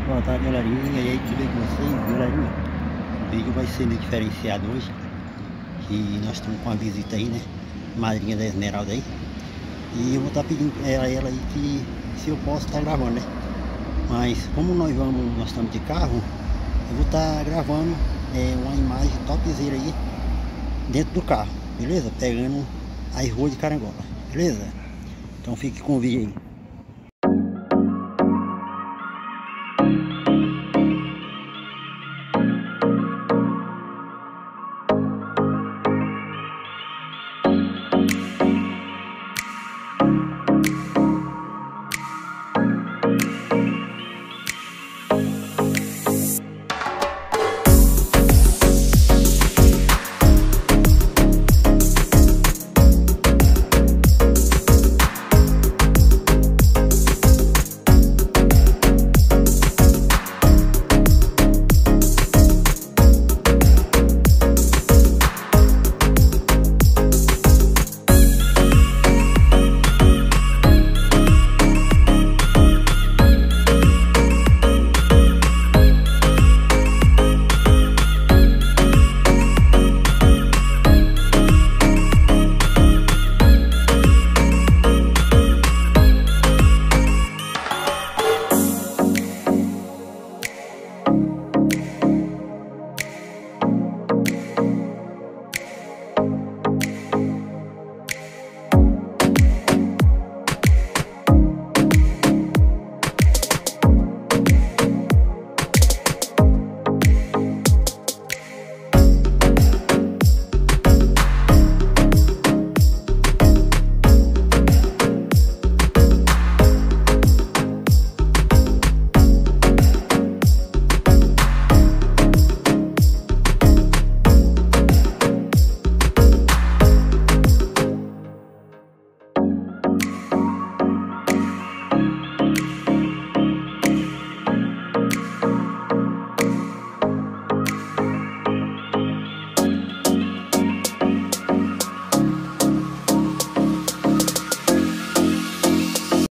Boa tarde, galerinha. E aí, tudo bem com vocês, galerinha? O vídeo vai ser meio diferenciado hoje, que nós estamos com uma visita aí, né? Madrinha da Esmeralda aí. E eu vou estar pedindo a ela aí que se eu posso estar gravando, né? Mas como nós estamos de carro, eu vou estar gravando uma imagem topzera aí dentro do carro, beleza? Pegando as ruas de Carangola, beleza? Então fique com o vídeo aí.